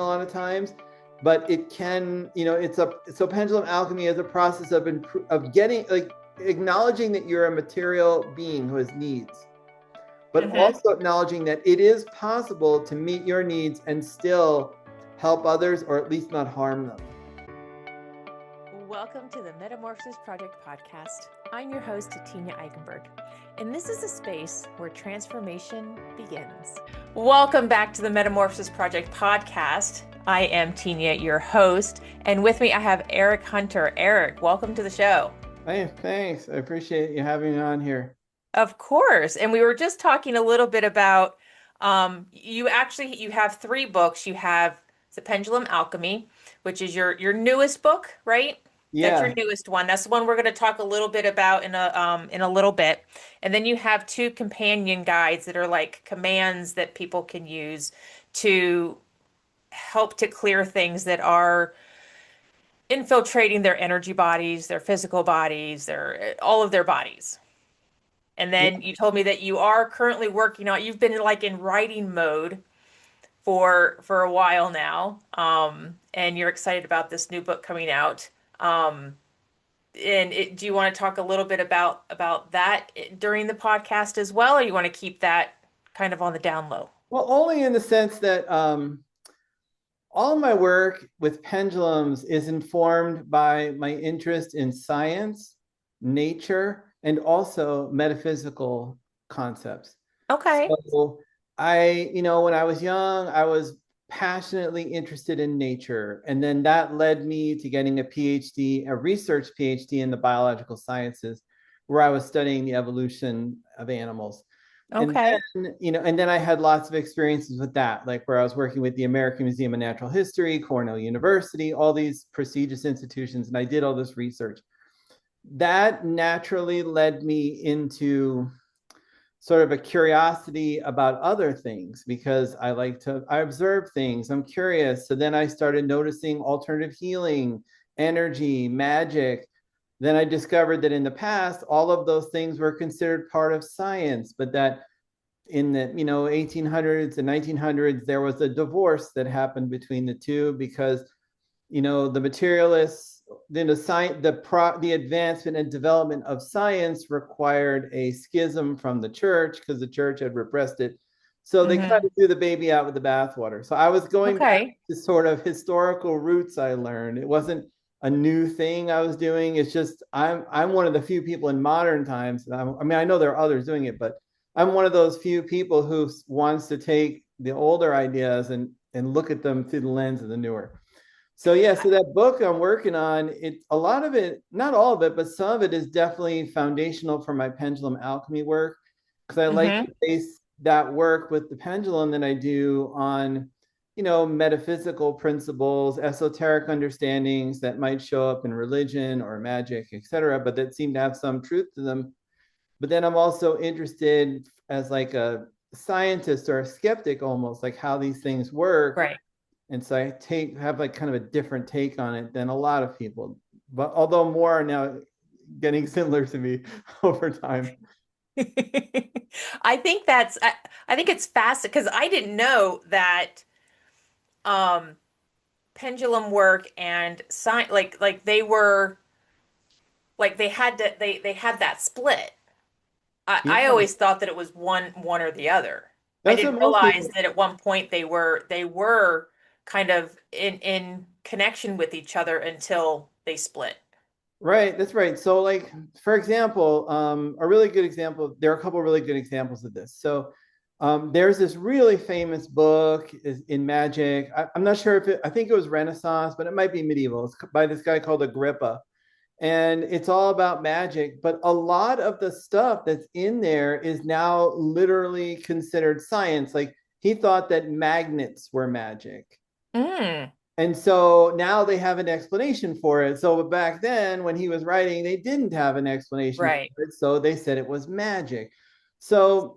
a lot of times, but it can, so pendulum alchemy is a process of getting, like, acknowledging that you're a material being who has needs, but also acknowledging that it is possible to meet your needs and still help others, or at least not harm them. Welcome to the Metamorphosis Project Podcast. I'm your host, Tenya Eickenberg, and this is a space where transformation begins. Welcome back to the Metamorphosis Project Podcast. I am Tenya, your host, and with me I have Erich Hunter. Erich, welcome to the show. Hey, thanks. I appreciate you having me on here. Of course. And we were just talking a little bit about, you have 3 books. You have the Pendulum Alchemy, which is your newest book, right? Yeah. That's your newest one. That's the one we're going to talk a little bit about in a little bit. And then you have 2 companion guides that are like commands that people can use to help to clear things that are infiltrating their energy bodies, their physical bodies, all of their bodies. And then you told me that you are currently working on, you've been like in writing mode for a while now. And you're excited about this new book coming out. Do you want to talk a little bit about that during the podcast as well, or you want to keep that kind of on the down low? Well, only in the sense that all of my work with pendulums is informed by my interest in science, nature, and also metaphysical concepts. Okay. So when I was young, I was passionately interested in nature. And then that led me to getting a research PhD in the biological sciences, where I was studying the evolution of animals. Okay. And then I had lots of experiences with that, like where I was working with the American Museum of Natural History, Cornell University, all these prestigious institutions, and I did all this research. That naturally led me into sort of a curiosity about other things, because I observe things, I'm curious. So then I started noticing alternative healing, energy, magic. Then I discovered that in the past, all of those things were considered part of science, but that in the 1800s and 1900s, there was a divorce that happened between the two, because the materialists, the advancement and development of science required a schism from the church, because the church had repressed it. So they kind of threw the baby out with the bathwater. So I was going back to sort of historical roots I learned. It wasn't a new thing I was doing. It's just I'm one of the few people in modern times. I know there are others doing it, but I'm one of those few people who wants to take the older ideas and look at them through the lens of the newer. So that book I'm working on, a lot of it, not all of it, but some of it is definitely foundational for my pendulum alchemy work, because I like to base that work with the pendulum that I do on, metaphysical principles, esoteric understandings that might show up in religion or magic, etc., but that seem to have some truth to them. But then I'm also interested as like a scientist or a skeptic, almost, like how these things work. Right. And so I have like kind of a different take on it than a lot of people, but although more are now getting similar to me over time. I think it's fast, because I didn't know that pendulum work and science, like they were, like they had that split. I always thought that it was one or the other. I didn't realize that at one point they were kind of in connection with each other until they split. Right, that's right. So, like, for example, a really good example, there are a couple of really good examples of this. So there's this really famous book in magic. I'm not sure I think it was Renaissance, but it might be medieval. It's by this guy called Agrippa. And it's all about magic, but a lot of the stuff that's in there is now literally considered science. Like, he thought that magnets were magic. And so now they have an explanation for it. So back then, when he was writing, they didn't have an explanation for it. So they said it was magic. So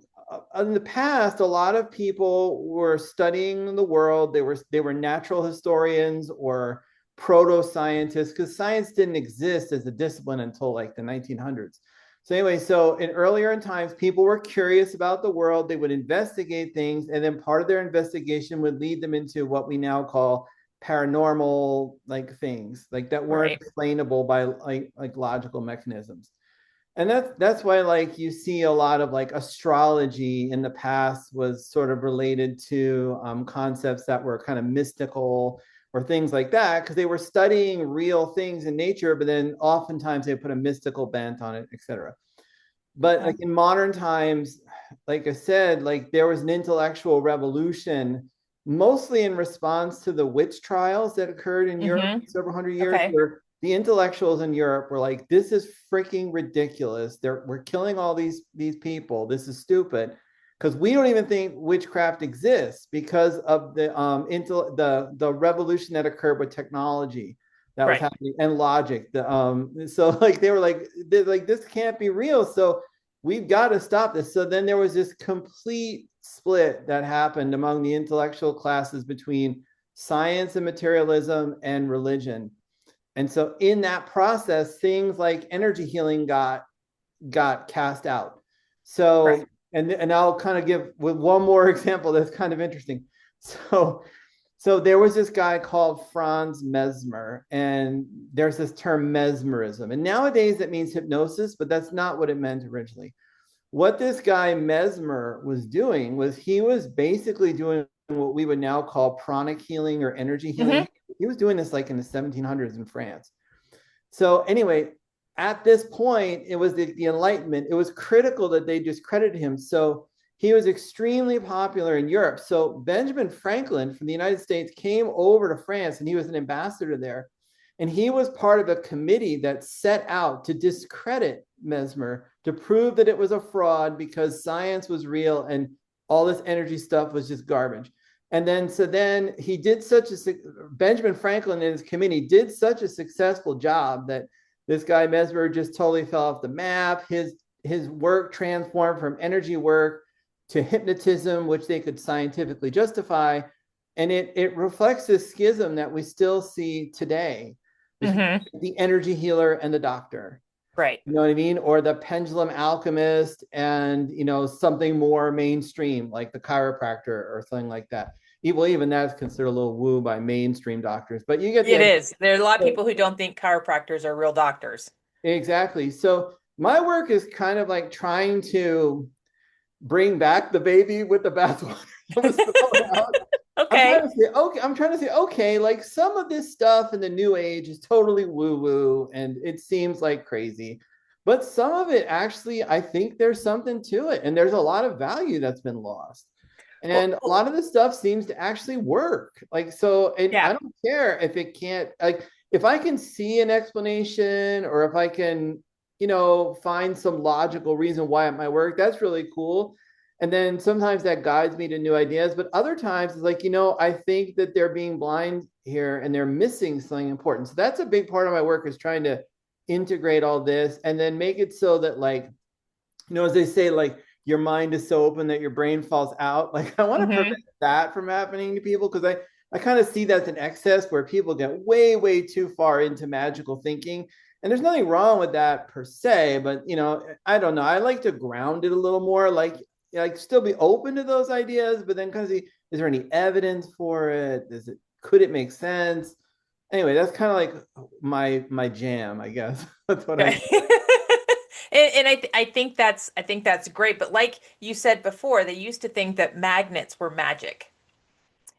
in the past, a lot of people were studying the world. They were natural historians or proto-scientists, because science didn't exist as a discipline until like the 1900s. So anyway, so in earlier in times, people were curious about the world. They would investigate things, and then part of their investigation would lead them into what we now call paranormal like things, like that weren't Right. explainable by like logical mechanisms. And that's why like you see a lot of like astrology in the past was sort of related to concepts that were kind of mystical or things like that, because they were studying real things in nature, but then oftentimes they put a mystical bent on it, etc. But Okay. like in modern times, like I said, like there was an intellectual revolution, mostly in response to the witch trials that occurred in Europe Mm-hmm. several hundred years, Okay. where the intellectuals in Europe were like, "This is freaking ridiculous. We're killing all these people. This is stupid." Because we don't even think witchcraft exists because of the revolution that occurred with technology that was Right. happening and logic. So like they were like this can't be real. So we've got to stop this. So then there was this complete split that happened among the intellectual classes between science and materialism and religion. And so in that process, things like energy healing got cast out. Right. So and I'll kind of give with one more example that's kind of interesting. So so there was this guy called Franz Mesmer, and there's this term mesmerism. And nowadays it means hypnosis, but that's not what it meant originally. What this guy Mesmer was doing was he was basically doing what we would now call pranic healing or energy Mm-hmm. healing. He was doing this like in the 1700s in France. So anyway, at this point, it was the Enlightenment. It was critical that they discredited him. So he was extremely popular in Europe. So Benjamin Franklin from the United States came over to France, and he was an ambassador there. And he was part of a committee that set out to discredit Mesmer, to prove that it was a fraud because science was real and all this energy stuff was just garbage. And then, so then he did such a, Benjamin Franklin and his committee did such a successful job that this guy Mesmer just totally fell off the map. His work transformed from energy work to hypnotism, which they could scientifically justify. And it reflects this schism that we still see today between Mm-hmm. the energy healer and the doctor. Right. You know what I mean? Or the pendulum alchemist and, something more mainstream like the chiropractor or something like that. Even that's considered a little woo by mainstream doctors, but you get the It idea. is. There are a lot of So, people who don't think chiropractors are real doctors. exactly. So my work is kind of like trying to bring back the baby with the bathwater that was thrown out. Okay. I'm trying to say, okay, like some of this stuff in the new age is totally woo-woo and it seems like crazy. But some of it actually, I think there's something to it. And there's a lot of value that's been lost. And a Well, lot of this stuff seems to actually work. Like, so, and I yeah. don't care if it can't, like, if I can see an explanation or if I can, find some logical reason why it might work, that's really cool. And then sometimes that guides me to new ideas. But other times it's like, I think that they're being blind here and they're missing something important. So that's a big part of my work is trying to integrate all this and then make it so that like, as they say, like your mind is so open that your brain falls out. Like I want to Mm-hmm. prevent that from happening to people because I kind of see that's an excess where people get way, way too far into magical thinking. And there's nothing wrong with that per se, but I don't know. I like to ground it a little more, like still be open to those ideas, but then kind of see, is there any evidence for it? Could it make sense? Anyway, that's kind of like my jam, I guess. That's what I Okay. do. And I think that's great. But like you said before, they used to think that magnets were magic.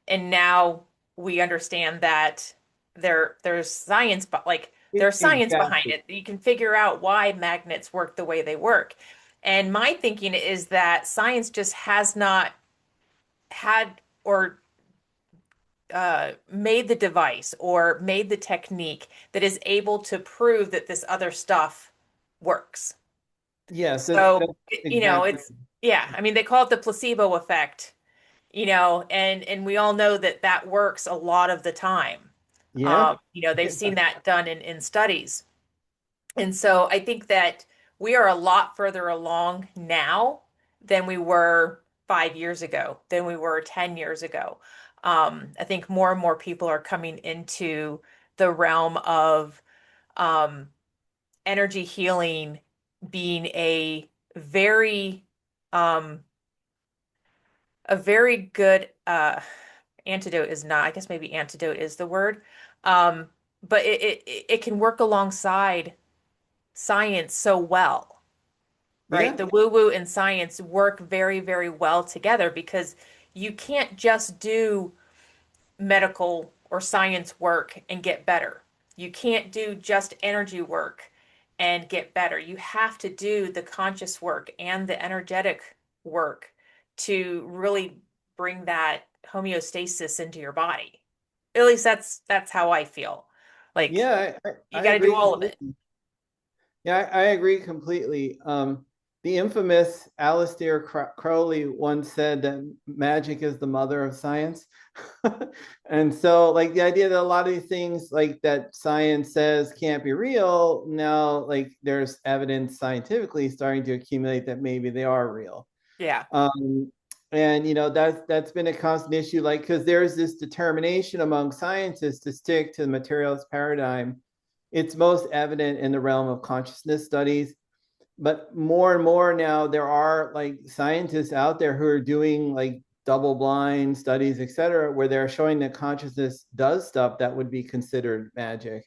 And now we understand that there's science, but like there's science behind Exactly. it. You can figure out why magnets work the way they work. And my thinking is that science just has not had or made the device or made the technique that is able to prove that this other stuff works. Yes, So, that's exactly. it's, yeah, I mean, they call it the placebo effect, and we all know that that works a lot of the time. Yeah. They've Yeah. seen that done in studies. And so I think that we are a lot further along now than we were 5 years ago, than we were 10 years ago. I think more and more people are coming into the realm of um, energy healing being very um a very good antidote is not, I guess maybe antidote is the word. Um, but it can work alongside science so well, right? Yeah. The woo-woo and science work very, very well together because you can't just do medical or science work and get better. You can't do just energy work and get better. You have to do the conscious work and the energetic work to really bring that homeostasis into your body. At least that's how I feel. Like Yeah, you I got to do agree all of it. completely. Yeah, I agree completely. The infamous Aleister Crowley once said that magic is the mother of science. And so, like, the idea that a lot of these things, like that science says can't be real, now, like, there's evidence scientifically starting to accumulate that maybe they are real. Yeah. Um, and that's been a constant issue, like, because there's this determination among scientists to stick to the materialist paradigm. It's most evident in the realm of consciousness studies, but more and more now there are like scientists out there who are doing like double blind studies, et cetera, where they're showing that consciousness does stuff that would be considered magic.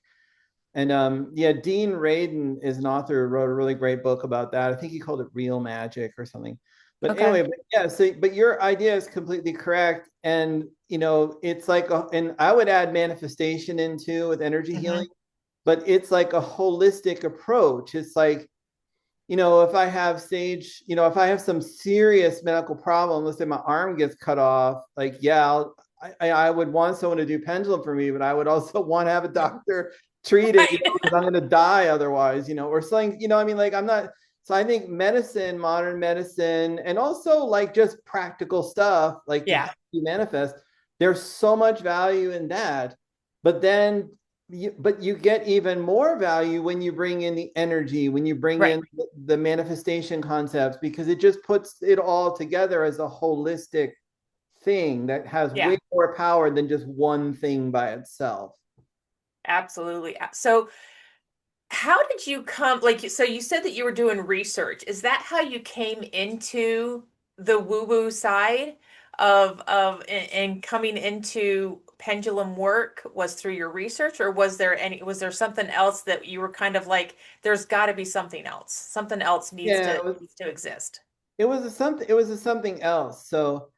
And yeah, Dean Radin is an author who wrote a really great book about that. I think he called it Real Magic or something. But Okay. anyway, but yeah, so but your idea is completely correct. And it's like and I would add manifestation into with energy Hmm. healing, but it's like a holistic approach. It's like, if I have stage, if I have some serious medical problem, let's say my arm gets cut off, like, yeah, I would want someone to do pendulum for me, but I would also want to have a doctor treat it, Right. because I'm going to die otherwise, or something, I mean, like, I'm not, so I think medicine, modern medicine, and also like just practical stuff, like to Yeah. help you manifest, there's so much value in that. But then but you get even more value when you bring in the energy, when you bring Right. in the manifestation concepts, because it just puts it all together as a holistic thing that has Yeah. way more power than just one thing by itself. Absolutely. So how did you come, like, so you said that you were doing research. Is that how you came into the woo-woo side and coming into pendulum work was through your research, or was there something else that you were kind of like, there's got to be something else. Something else Yeah, needs to exist. it was a something else. So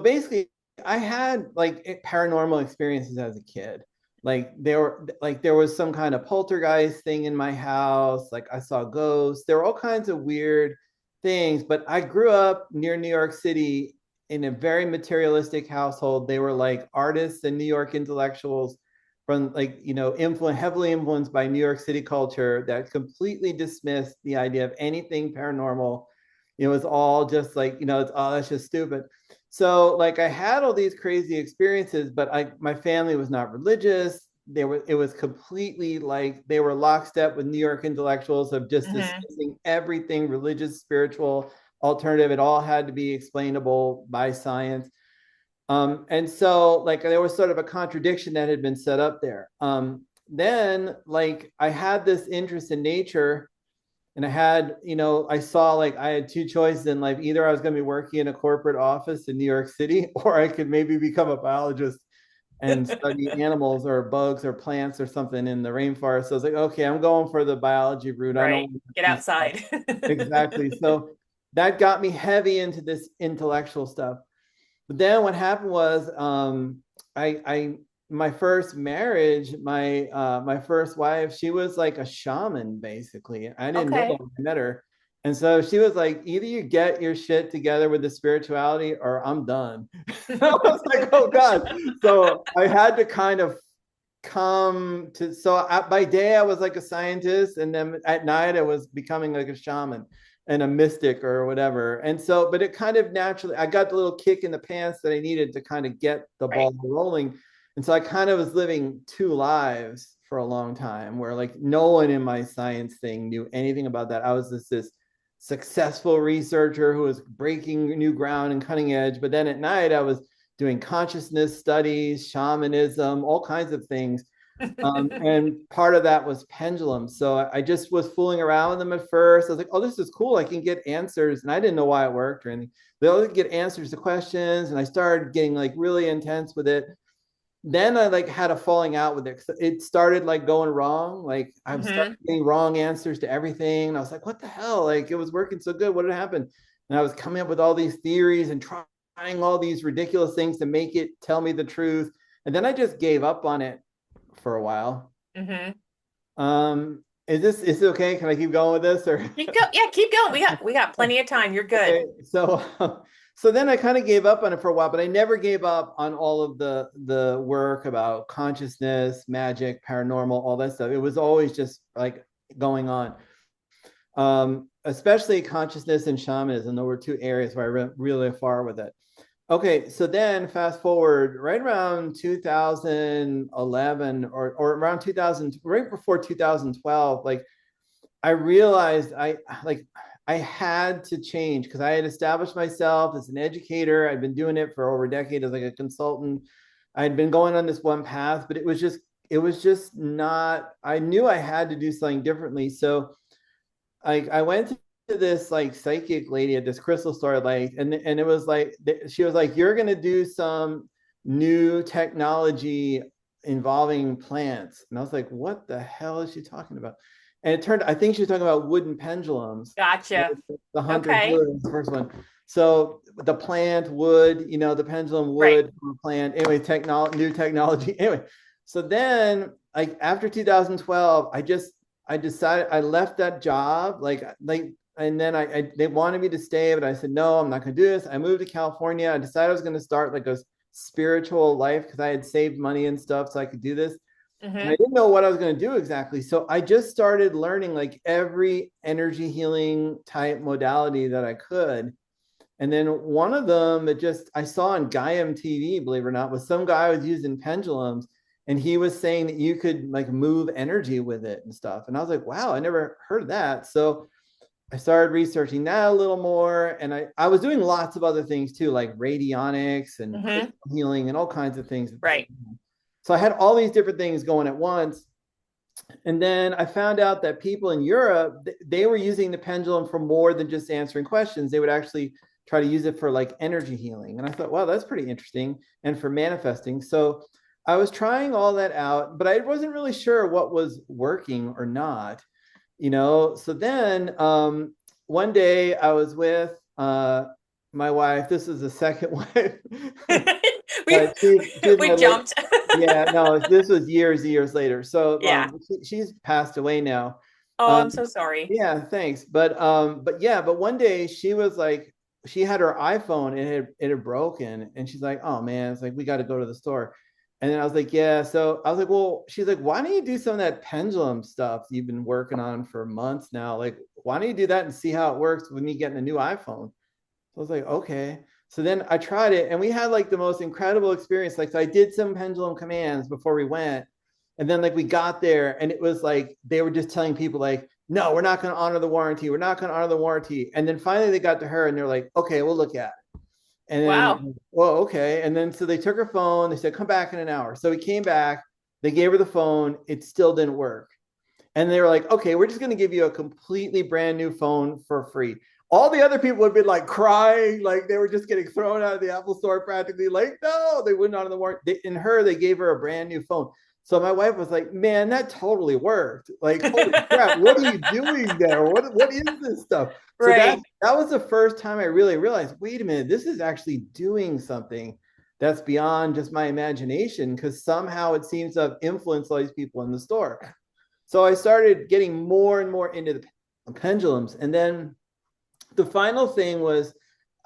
basically, I had like paranormal experiences as a kid. There was some kind of poltergeist thing in my house, like I saw ghosts. There were all kinds of weird things, but I grew up near New York City in a very materialistic household. They were like artists and New York intellectuals from, like, heavily influenced by New York City culture that completely dismissed the idea of anything paranormal. It was all just like, it's, oh, that's just stupid. So, like, I had all these crazy experiences, but my family was not religious. It was completely like they were lockstep with New York intellectuals of just Hmm. dismissing everything religious, spiritual, alternative. It all had to be explainable by science. And so, like, there was sort of a contradiction that had been set up there. Then, like, I had this interest in nature, and I saw, like, I had two choices in life. Either I was going to be working in a corporate office in New York City, or I could maybe become a biologist and study animals or bugs or plants or something in the rainforest. So I was like, okay, I'm going for the biology route. I don't Right. want to Get see stuff. outside. Exactly. So that got me heavy into this intellectual stuff. But then what happened was, I my first marriage, my first wife, she was like a shaman basically. I didn't know Okay. when I met her. And so she was like, either you get your shit together with the spirituality or I'm done. I was like, oh God. So I had to kind of by day I was like a scientist, and then at night I was becoming like a shaman and a mystic or whatever. And so, but it kind of naturally, I got the little kick in the pants that I needed to kind of get the Right. ball rolling. And so I kind of was living two lives for a long time, where like no one in my science thing knew anything about that. I was this successful researcher who was breaking new ground and cutting edge. But then at night I was doing consciousness studies, shamanism, all kinds of things. And part of that was pendulums. So I just was fooling around with them at first. I was like, oh, this is cool. I can get answers. And I didn't know why it worked or anything. They all get answers to questions. And I started getting like really intense with it. Then I like had a falling out with it. It started like going wrong. Like I was Mm-hmm. starting getting wrong answers to everything. And I was like, what the hell? Like it was working so good. What had happened? And I was coming up with all these theories and trying all these ridiculous things to make it tell me the truth. And then I just gave up on it for a while. Mm-hmm. Is it okay? Can I keep going with this or Keep go. Yeah, keep going. We got plenty of time. You're good. okay? So then I kind of gave up on it for a while, but I never gave up on all of the work about consciousness, magic, paranormal, all that stuff. It was always just like going on. Especially consciousness and shamanism. There were two areas where I went really far with it. Okay, so then fast forward right around 2011 or around 2000, right before 2012, like I realized I had to change because I had established myself as an educator. I'd been doing it for over a decade as like a consultant. I had been going on this one path, but it was just not, I knew I had to do something differently. So I went to this like psychic lady at this crystal store, like, and it was like she was like, "You're gonna do some new technology involving plants," and I was like, "What the hell is she talking about?" And it turned, I think she was talking about wooden pendulums. Gotcha. The Hunter Okay. Blue was the first one. So the plant wood, the pendulum Right. wood from a plant. Anyway, new technology. Anyway, so then like after 2012, I decided I left that job, and then they wanted me to stay, but I said no, I'm not going to do this. I moved to California. I decided I was going to start like a spiritual life because I had saved money and stuff, so I could do this. And I Mm-hmm. didn't know what I was going to do exactly, so I just started learning like every energy healing type modality that I could. And then one of them that just I saw on Gaiam TV, believe it or not, was some guy was using pendulums, and he was saying that you could like move energy with it and stuff. And I was like, wow, I never heard of that. So I started researching that a little more, and I was doing lots of other things too, like radionics and Mm-hmm. crystal healing and all kinds of things at the same Right. time. So I had all these different things going at once. And then I found out that people in Europe, they were using the pendulum for more than just answering questions. They would actually try to use it for like energy healing. And I thought, wow, that's pretty interesting. And for manifesting. So I was trying all that out, but I wasn't really sure what was working or not. So then one day I was with my wife. This is the second wife. we But she's we my late. jumped. Yeah, no, this was years later. So Yeah. she's passed away now. Oh, Um, I'm so sorry. yeah, thanks. But one day she was like, she had her iPhone, and it had broken, and she's like, oh man, it's like we got to go to the store. And then I was like, yeah. So I was like, well, she's like, why don't you do some of that pendulum stuff you've been working on for months now? Like, why don't you do that and see how it works with me getting a new iPhone? So I was like, okay. So then I tried it, and we had like the most incredible experience. Like, so I did some pendulum commands before we went. And then like we got there, and it was like they were just telling people like, no, we're not going to honor the warranty. We're not going to honor the warranty. And then finally they got to her, and they're like, okay, we'll look at it. And Wow. then, well, okay. And then so they took her phone. They said, come back in an hour. So we came back. They gave her the phone. It still didn't work. And they were like, okay, we're just going to give you a completely brand new phone for free. All the other people had been like crying, like they were just getting thrown out of the Apple store practically. Like, no, they wouldn't honor the warranty. They gave her a brand new phone. So my wife was like, man, that totally worked. Like, holy crap, what are you doing there? What is this stuff? So that Right. that was the first time I really realized, wait a minute, this is actually doing something that's beyond just my imagination, because somehow it seems to have influenced all these people in the store. So I started getting more and more into the pendulums. And then the final thing was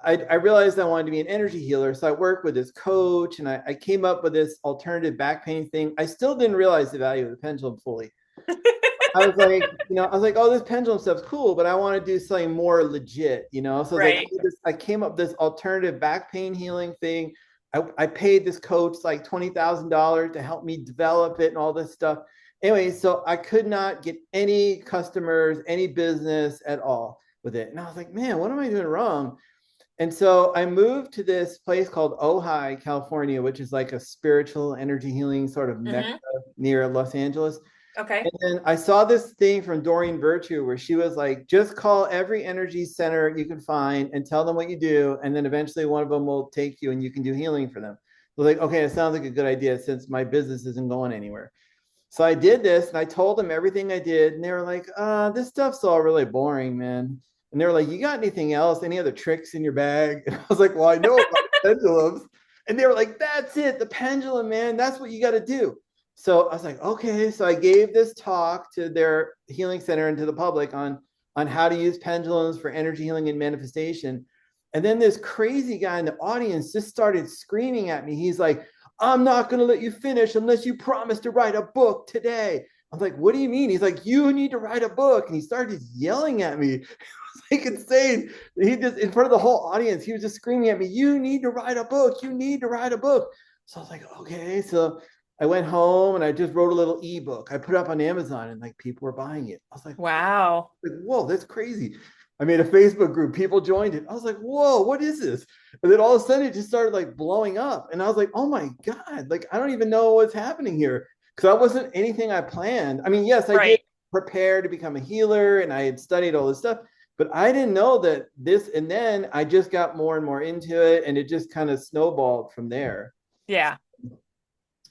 I realized I wanted to be an energy healer. So I worked with this coach, and I came up with this alternative back pain thing. I still didn't realize the value of the pendulum fully. I was like, oh, this pendulum stuff's cool, but I want to do something more legit. So I was like, Right. I came up with this alternative back pain healing thing. I paid this coach like $20,000 to help me develop it and all this stuff. Anyway, so I could not get any customers, any business at all with it. And I was like, man, what am I doing wrong? And so I moved to this place called Ojai, California, which is like a spiritual energy healing sort of mecca near Los Angeles. Okay. And then I saw this thing from Doreen Virtue where she was like, just call every energy center you can find and tell them what you do. And then eventually one of them will take you and you can do healing for them. So like, okay, it sounds like a good idea since my business isn't going anywhere. So I did this and I told them everything I did. And they were like, this stuff's all really boring, man. And they were like, you got anything else? Any other tricks in your bag? And I was like, well, I know about pendulums. And they were like, that's it, the pendulum, man. That's what you got to do. So I was like, okay. So I gave this talk to their healing center and to the public on how to use pendulums for energy healing and manifestation. And then this crazy guy in the audience just started screaming at me. He's like, I'm not going to let you finish unless you promise to write a book today. I'm like, what do you mean? He's like, you need to write a book. And he started yelling at me. It was like insane. He just, in front of the whole audience, he was just screaming at me, you need to write a book. You need to write a book. So I was like, okay. So I went home and I just wrote a little ebook. I put it up on Amazon and like people were buying it. I was like, wow. Whoa, that's crazy. I made a Facebook group. People joined it. I was like, whoa, what is this? And then all of a sudden it just started like blowing up. And I was like, oh my God, like, I don't even know what's happening here. Because I wasn't anything I planned. I mean, yes, I did prepare to become a healer and I had studied all this stuff, but I didn't know that this, and then I just got more and more into it and it just kind of snowballed from there. Yeah.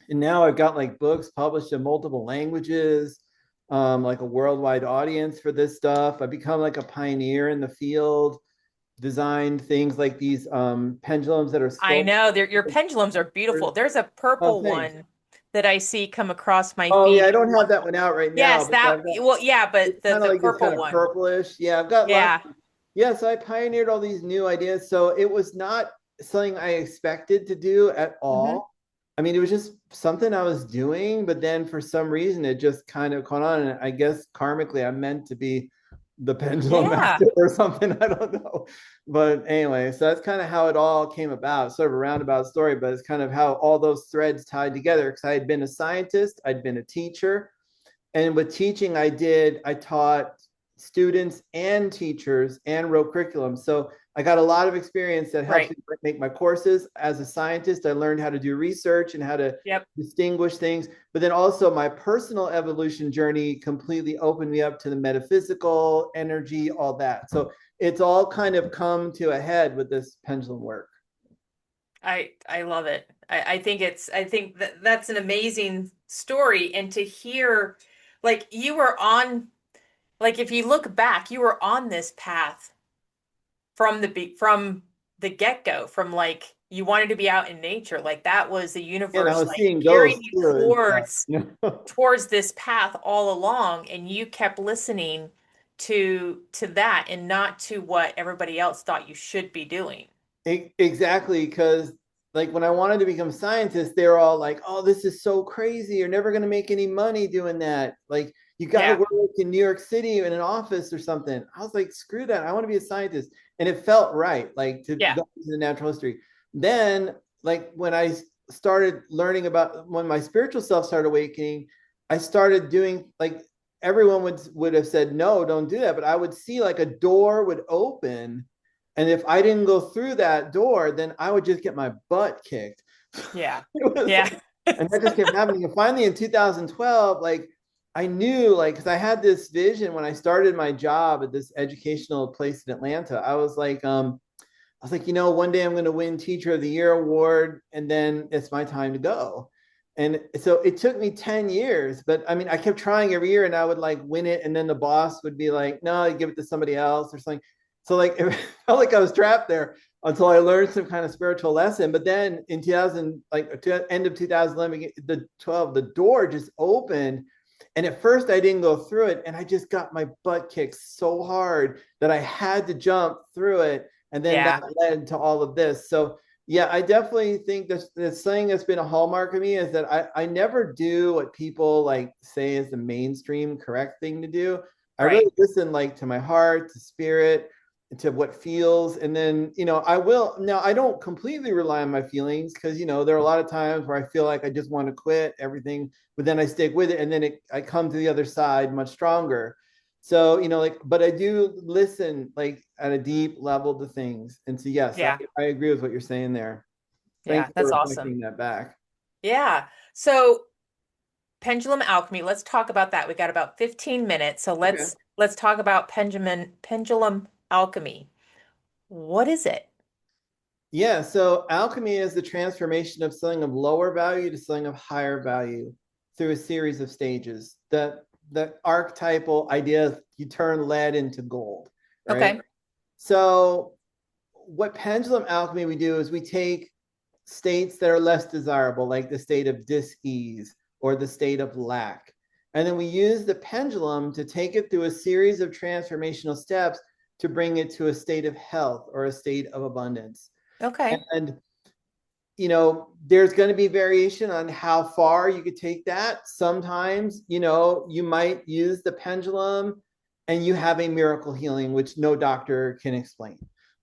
And now I've got like books published in multiple languages. Like a worldwide audience for this stuff. I've become like a pioneer in the field, designed things like these pendulums that are I know your pendulums are beautiful. There's a purple one that I see come across my feed. Yeah, I don't have that one out right now. Yes, but the like purple kind of one. Purplish. Yeah, I've got so I pioneered all these new ideas. So it was not something I expected to do at all. I mean, it was just something I was doing, but then for some reason it just kind of caught on. And I guess karmically I'm meant to be the pendulum master or something. I don't know. But anyway, so that's kind of how it all came about, sort of a roundabout story, but it's kind of how all those threads tied together. Because I had been a scientist, I'd been a teacher. And with teaching, I taught students and teachers and wrote curriculum. So I got a lot of experience that helps me make my courses. As a scientist, I learned how to do research and how to distinguish things. But then also my personal evolution journey completely opened me up to the metaphysical, energy, all that. So it's all kind of come to a head with this pendulum work. I love it. I think that's an amazing story. And to hear, like, you were on, like, if you look back, you were on this path from the get-go, from like you wanted to be out in nature, like that was the universe like carrying you towards this path all along, and you kept listening to that and not to what everybody else thought you should be doing. Exactly, because like when I wanted to become a scientist, they were all like, oh, this is so crazy, you're never going to make any money doing that, like you got to work in New York City in an office or something. I was like, screw that, I want to be a scientist. And it felt right, like to go into the natural history. Then, like when I started learning about, when my spiritual self started awakening, I started doing, like everyone would have said, no, don't do that. But I would see like a door would open. And if I didn't go through that door, then I would just get my butt kicked. Yeah. And that just kept happening. And finally in 2012, like I knew, like, because I had this vision when I started my job at this educational place in Atlanta. I was like, one day I'm going to win Teacher of the Year award, and then it's my time to go. And so it took me 10 years, but I mean, I kept trying every year, and I would like win it, and then the boss would be like, no, you give it to somebody else or something. So like it felt like I was trapped there until I learned some kind of spiritual lesson. But then in 2000, like end of 2011, the door just opened. And at first I didn't go through it, and I just got my butt kicked so hard that I had to jump through it. And then that led to all of this. So yeah, I definitely think this thing that's been a hallmark of me is that I never do what people like say is the mainstream correct thing to do. I really listen like to my heart, to spirit, to what feels. And then, I don't completely rely on my feelings, because, there are a lot of times where I feel like I just want to quit everything, but then I stick with it. And then I come to the other side much stronger. So, like, but I do listen like at a deep level to things. And so, yes, Yeah. I agree with what you're saying there. Yeah, Thanks that's for awesome. reflecting that back. Yeah. So pendulum alchemy, let's talk about that. We got about 15 minutes. So Okay. let's talk about pendulum alchemy. What is it? Yeah. So alchemy is the transformation of something of lower value to something of higher value through a series of stages. The archetypal idea is you turn lead into gold, right? Okay. So what pendulum alchemy we do is we take states that are less desirable, like the state of dis-ease or the state of lack. And then we use the pendulum to take it through a series of transformational steps to bring it to a state of health or a state of abundance. Okay. And there's going to be variation on how far you could take that. Sometimes, you might use the pendulum and you have a miracle healing, which no doctor can explain.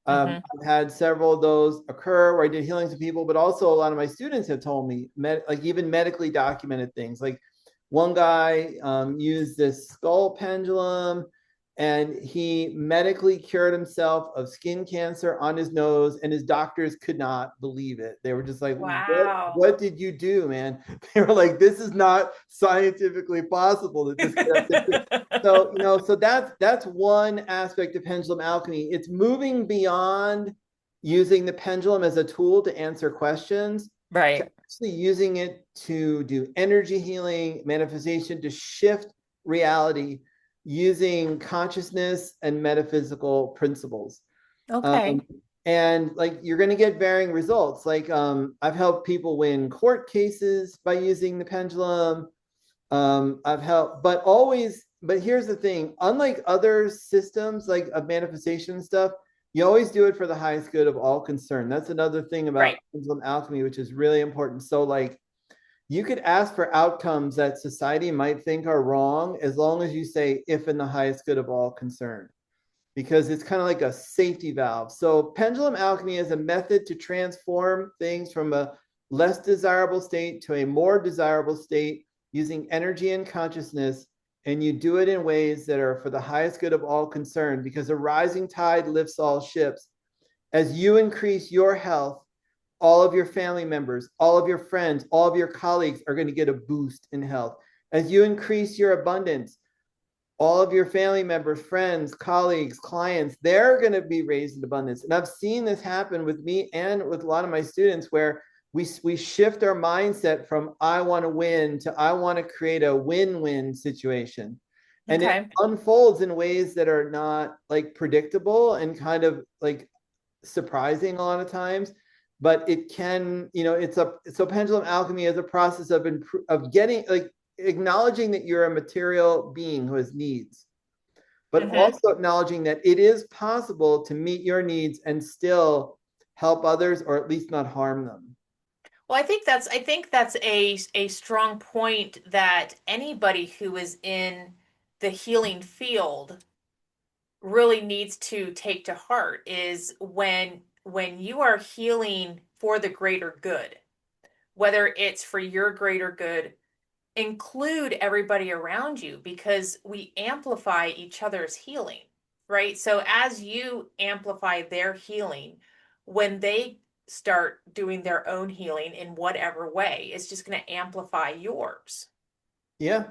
Hmm. I've had several of those occur where I did healings to people, but also a lot of my students have told me, like even medically documented things. Like one guy used this skull pendulum and he medically cured himself of skin cancer on his nose, and his doctors could not believe it. They were just like, Wow. what did you do, man? They were like, this is not scientifically possible that this could happen. So, so that's one aspect of pendulum alchemy. It's moving beyond using the pendulum as a tool to answer questions to Right. actually using it to do energy healing, manifestation, to shift reality using consciousness and metaphysical principles. Okay. Um, and like you're going to get varying results. Like I've helped people win court cases by using the pendulum. I've helped, but here's the thing: unlike other systems like of manifestation stuff, you always do it for the highest good of all concerned. That's another thing about Right. pendulum alchemy, which is really important. So like you could ask for outcomes that society might think are wrong as long as you say if in the highest good of all concerned, because it's kind of like a safety valve. So pendulum alchemy is a method to transform things from a less desirable state to a more desirable state using energy and consciousness. And you do it in ways that are for the highest good of all concerned, because a rising tide lifts all ships. As you increase your health, all of your family members, all of your friends, all of your colleagues are going to get a boost in health. As you increase your abundance, all of your family members, friends, colleagues, clients, they're going to be raised in abundance. And I've seen this happen with me and with a lot of my students where we shift our mindset from I want to win to I want to create a win-win situation. And it Okay. unfolds in ways that are not like predictable and kind of like surprising a lot of times, but it can, so pendulum alchemy is a process of getting like acknowledging that you're a material being who has needs, but Hmm. also acknowledging that it is possible to meet your needs and still help others, or at least not harm them. Well, I think that's a strong point that anybody who is in the healing field really needs to take to heart is when you are healing for the greater good, whether it's for your greater good, include everybody around you because we amplify each other's healing, right? So as you amplify their healing, when they start doing their own healing in whatever way, it's just going to amplify yours. Yeah,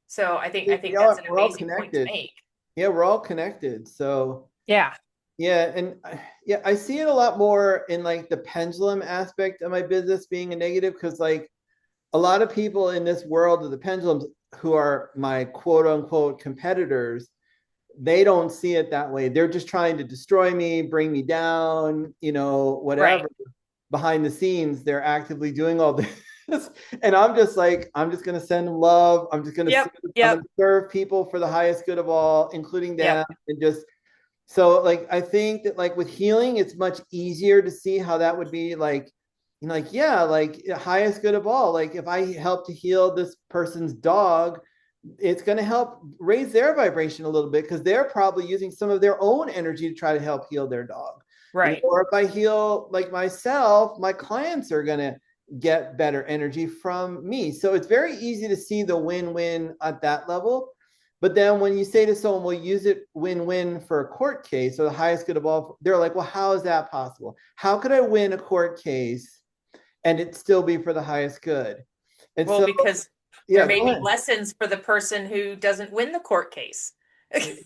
So I think that's an we're all amazing point to connected. make. Yeah, we're all connected. So Yeah. yeah, and yeah, I see it a lot more in like the pendulum aspect of my business being a negative, because like a lot of people in this world of the pendulums who are my quote unquote competitors, they don't see it that way. They're just trying to destroy me, bring me down, Right. whatever. Behind the scenes, they're actively doing all this. And I'm just like, I'm just going to send love. Yep. I'm going Yep. to serve people for the highest good of all, including Yep. them. And just, so like I think that like with healing, it's much easier to see how that would be like, like, yeah, like highest good of all. Like if I help to heal this person's dog, it's going to help raise their vibration a little bit because they're probably using some of their own energy to try to help heal their dog. Right. Or if I heal like myself, my clients are going to get better energy from me. So it's very easy to see the win-win at that level. But then when you say to someone, we'll use it win-win for a court case or the highest good of all, they're like, well, how is that possible? How could I win a court case and it still be for the highest good? And Well, so, because there yeah, may go be ahead. lessons for the person who doesn't win the court case.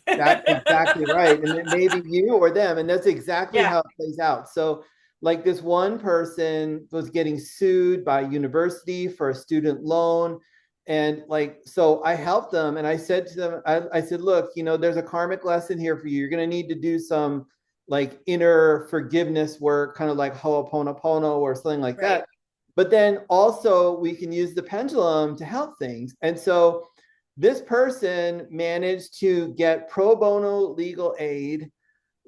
That's exactly right. And it may be you or them. And that's exactly Yeah, how it plays out. So, like this one person was getting sued by a university for a student loan. And like, so I helped them and I said to them, I said, look, there's a karmic lesson here for you. You're going to need to do some like inner forgiveness work, kind of like Ho'oponopono or something like right. that. But then also we can use the pendulum to help things. And so this person managed to get pro bono legal aid.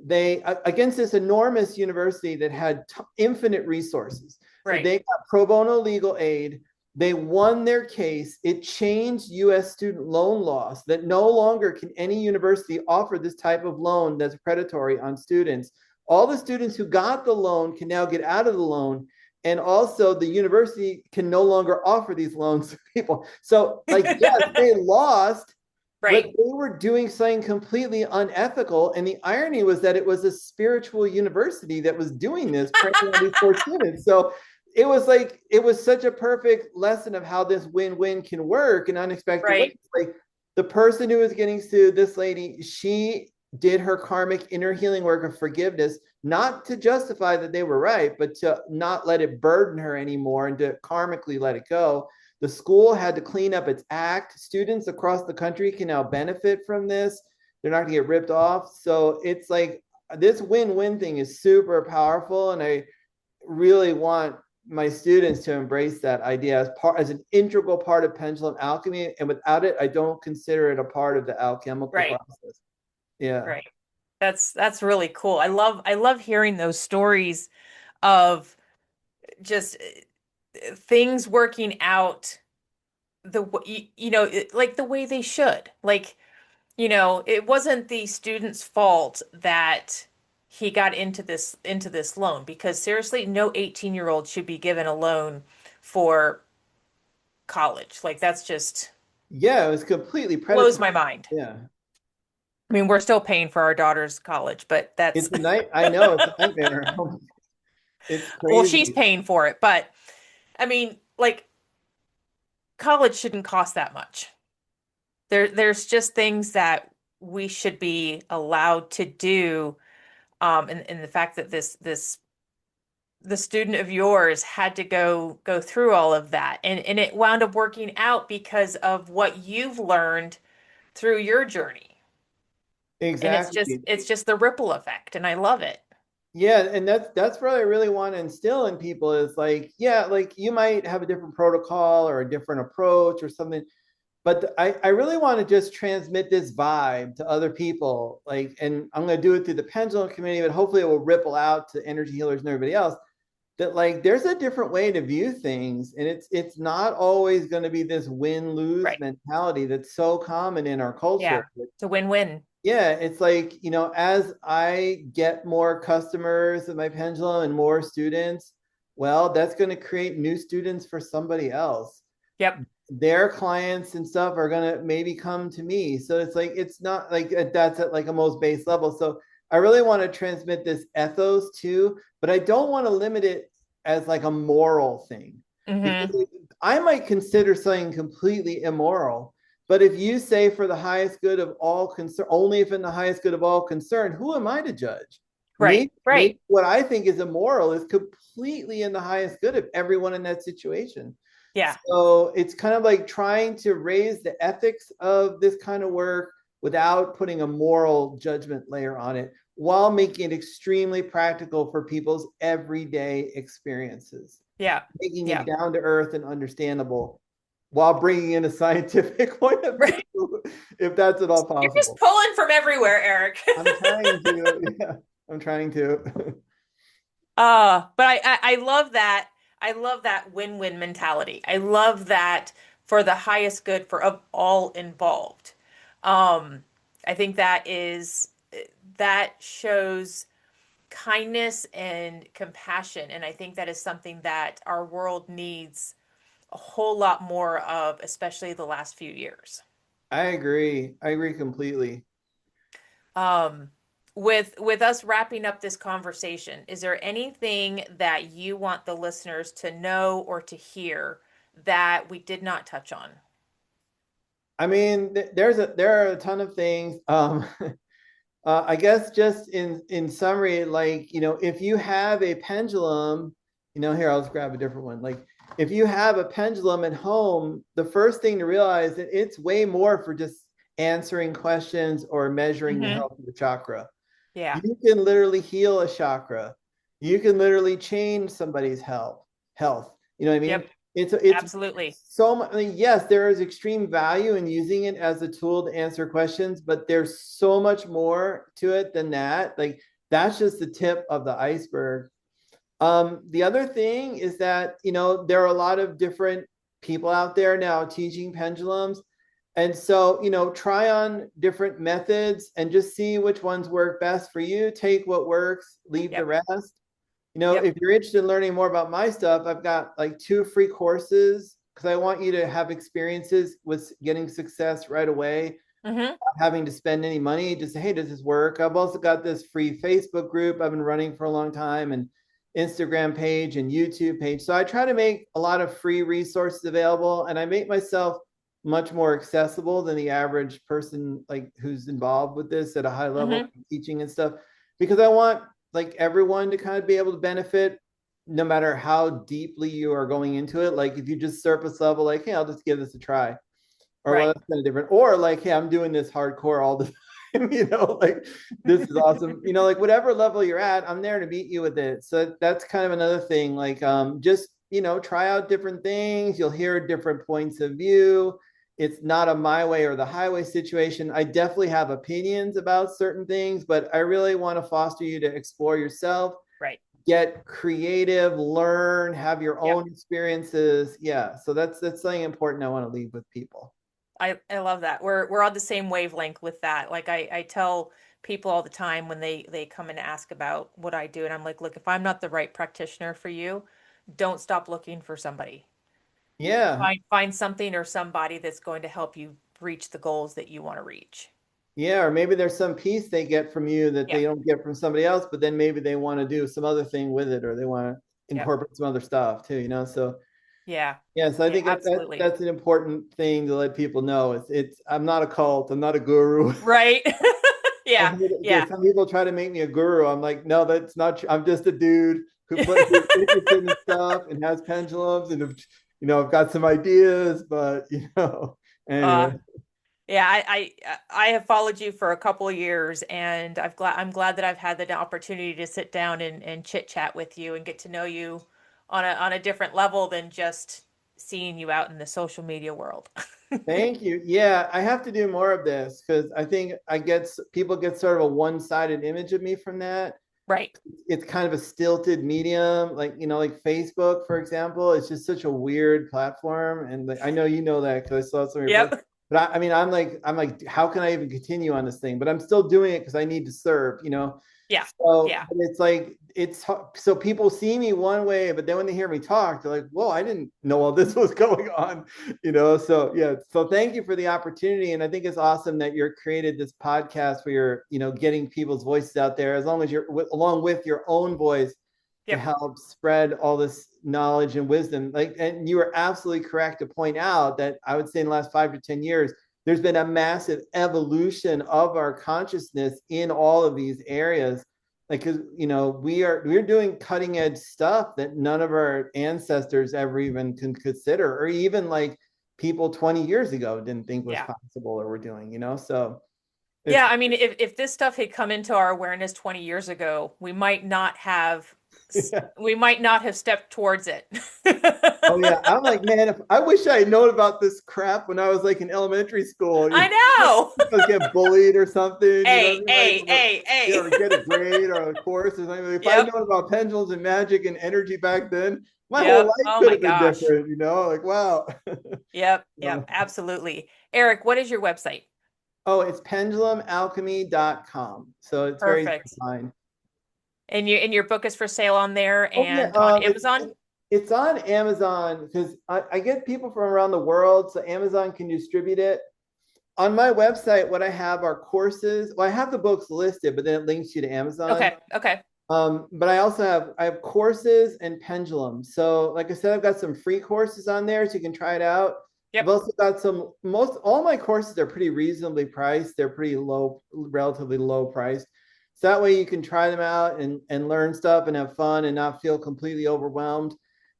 They against this enormous university that had infinite resources. Right. They got pro bono legal aid. They won their case. It changed US student loan laws that no longer can any university offer this type of loan that's predatory on students. All the students who got the loan can now get out of the loan. And also the university can no longer offer these loans to people. So like, yes, they lost, but Right. they were doing something completely unethical. And the irony was that it was a spiritual university that was doing this, preying on these poor students. So it was like, it was such a perfect lesson of how this win-win can work in unexpected ways. Right. Like the person who was getting sued, this lady, she did her karmic inner healing work of forgiveness, not to justify that they were right, but to not let it burden her anymore and to karmically let it go. The school had to clean up its act. Students across the country can now benefit from this. They're not going to get ripped off. So it's like this win-win thing is super powerful. And I really want my students to embrace that idea as an integral part of pendulum alchemy. And without it, I don't consider it a part of the alchemical Right. process. Yeah. Right. That's really cool. I love hearing those stories of just things working out like the way they should. Like, it wasn't the student's fault that he got into this loan, because seriously, no 18-year-old should be given a loan for college. Like, that's just Yeah, it was completely blows predatory. my mind. Yeah. I mean, we're still paying for our daughter's college, but that's It's a night. I know it's a nightmare. It's well, she's crazy. paying for it, but I mean, like, college shouldn't cost that much. There's just things that we should be allowed to do. And the fact that the student of yours had to go through all of that, and it wound up working out because of what you've learned through your journey. And it's just Exactly. it's just the ripple effect, and I love it. Yeah, and that's what I really want to instill in people is like, yeah, like you might have a different protocol or a different approach or something, but I really want to just transmit this vibe to other people. Like, and I'm going to do it through the pendulum community, but hopefully it will ripple out to energy healers and everybody else. That like there's a different way to view things, and it's not always going to be this win-lose Right. mentality that's so common in our Yeah. culture. It's a win-win. Yeah, it's like, as I get more customers of my pendulum and more students, well, that's going to create new students for somebody else. Yep. Their clients and stuff are going to maybe come to me. So it's like, it's not like that's at like a most base level. So I really want to transmit this ethos too, but I don't want to limit it as like a moral thing Mm-hmm. because I might consider something completely immoral. But if you say for the highest good of all concern, only if in the highest good of all concern, who am I to judge? Right. Maybe Right. what I think is immoral is completely in the highest good of everyone in that situation. Yeah. So it's kind of like trying to raise the ethics of this kind of work without putting a moral judgment layer on it, while making it extremely practical for people's everyday experiences, Yeah. making it Yeah. down to earth and understandable while bringing in a scientific point of Right. view, if that's at all You're just possible. pulling from everywhere, Eric. I'm trying to, yeah, I'm trying to. But I love that. I love that win-win mentality. I love that for the highest good for of all involved. I think that shows kindness and compassion, and I think that is something that our world needs a whole lot more of, especially the last few years. I agree. I agree completely. Um, with us wrapping up this conversation, is there anything that you want the listeners to know or to hear that we did not touch on? I mean, there are a ton of things. I guess just in summary, like, if you have a pendulum, here, I'll just grab a different one. Like, if you have a pendulum at home, the first thing to realize that it's way more for just answering questions or measuring the Mm-hmm. health of the chakra. Yeah. You can literally heal a chakra. You can literally change somebody's health. You know what I mean? Yep. It's Absolutely. so much. I mean, yes, there is extreme value in using it as a tool to answer questions, but there's so much more to it than that. Like, that's just the tip of the iceberg. The other thing is that, there are a lot of different people out there now teaching pendulums. And so, try on different methods and just see which ones work best for you. Take what works, leave the Yep. rest. Yep. If you're interested in learning more about my stuff, I've got like 2 free courses because I want you to have experiences with getting success right away, Mm-hmm. not having to spend any money. Just say, hey, does this work? I've also got this free Facebook group I've been running for a long time, and Instagram page and YouTube page. So I try to make a lot of free resources available, and I make myself much more accessible than the average person like who's involved with this at a high level, Mm-hmm. teaching and stuff, because I want like everyone to kind of be able to benefit no matter how deeply you are going into it. Like, if you just surface level, like, hey, I'll just give this a try, or well, Right. that's kind of different, or like, hey, I'm doing this hardcore all the time, like, this is awesome, like whatever level you're at, I'm there to meet you with it. So that's kind of another thing, like, just, try out different things. You'll hear different points of view. It's not a my way or the highway situation. I definitely have opinions about certain things, but I really want to foster you to explore yourself, Right. get creative, learn, have your Yep. own experiences. Yeah, so that's something important I want to leave with people. I love that. We're on the same wavelength with that. Like I tell people all the time when they come and ask about what I do, and I'm like, look, if I'm not the right practitioner for you, don't stop looking for somebody. Yeah. Find something or somebody that's going to help you reach the goals that you want to reach. Yeah, or maybe there's some piece they get from you that they Yep. don't get from somebody else, but then maybe they want to do some other thing with it, or they want to Yep. incorporate some other stuff too, So Yeah. yeah, so I Yeah, think absolutely. that's an important thing to let people know. It's I'm not a cult, I'm not a guru. Right. Yeah. Yeah, Yeah. some people try to make me a guru. I'm like, no, that's not true. I'm just a dude who's interested in stuff and has pendulums, and I've got some ideas, but Uh, anyway. yeah, I have followed you for a couple of years, and I'm glad that I've had the opportunity to sit down and chit chat with you and get to know you on a different level than just seeing you out in the social media world. Thank you. Yeah, I have to do more of this because I think people get sort of a one-sided image of me from that. Right. It's kind of a stilted medium, like, like Facebook, for example. It's just such a weird platform, and like, I know you know that because I saw some of your posts. Yep. But I mean, I'm like, how can I even continue on this thing? But I'm still doing it because I need to serve. Yeah. So Yeah. but it's like so people see me one way, but then when they hear me talk, they're like, "Whoa, I didn't know all this was going on." So yeah, so thank you for the opportunity, and I think it's awesome that you're created this podcast where you're getting people's voices out there, as long as along with your own voice to Yep. help spread all this knowledge and wisdom. Like, and you are absolutely correct to point out that I would say in the last 5 to 10 years, there's been a massive evolution of our consciousness in all of these areas. Like, because we're doing cutting edge stuff that none of our ancestors ever even can consider, or even like people 20 years ago didn't think was Yeah. possible, or we're doing. So it's Yeah, I mean, if this stuff had come into our awareness 20 years ago, yeah. we might not have stepped towards it. Oh yeah, I'm like, man, if I wish I had known about this crap when I was like in elementary school. I know. Get bullied or something, you know what I Hey, mean? Like, hey, hey, hey. or get a grade or a course or something. If I'd Yep. known about pendulums and magic and energy back then, my whole Yep. life Oh could my have been gosh. different. Like, wow. Yep. Yep. Absolutely. Erich, what is your website? Oh, it's pendulumalchemy.com. So it's very easy to Perfect. find. And your book is for sale on there Oh yeah, and on Amazon? it's on Amazon because I get people from around the world, so Amazon can distribute it. On my website, what I have are courses. Well, I have the books listed, but then it links you to Amazon. Okay. But I have courses and pendulums. So like I said, I've got some free courses on there so you can try it out. Yep. I've also got all my courses are pretty reasonably priced. They're pretty low, relatively low priced. So that way you can try them out and learn stuff and have fun and not feel completely overwhelmed.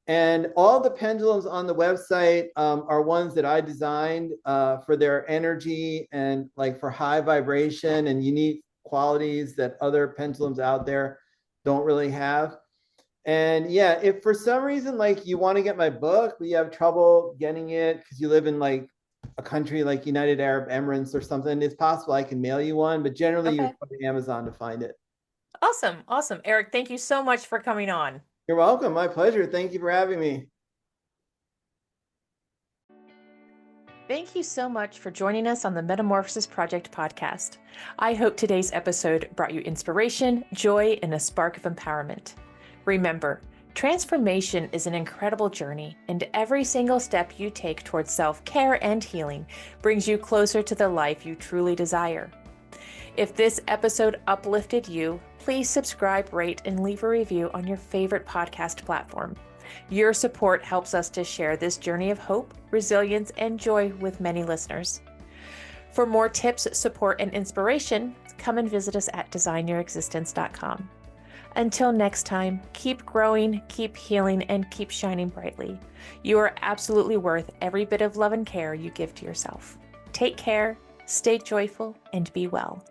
And all the pendulums on the website are ones that I designed for their energy and like for high vibration and unique qualities that other pendulums out there don't really have. And yeah, if for some reason like you want to get my book, but you have trouble getting it because you live in like a country like United Arab Emirates or something, it's possible I can mail you one, but generally you go to Amazon to find it. Awesome. Erich, thank you so much for coming on. You're welcome. My pleasure. Thank you for having me. Thank you so much for joining us on the Metamorphosis Project podcast. I hope today's episode brought you inspiration, joy, and a spark of empowerment. Remember, transformation is an incredible journey, and every single step you take towards self-care and healing brings you closer to the life you truly desire. If this episode uplifted you, please subscribe, rate, and leave a review on your favorite podcast platform. Your support helps us to share this journey of hope, resilience, and joy with many listeners. For more tips, support, and inspiration, come and visit us at designyourexistence.com. Until next time, keep growing, keep healing, and keep shining brightly. You are absolutely worth every bit of love and care you give to yourself. Take care, stay joyful, and be well.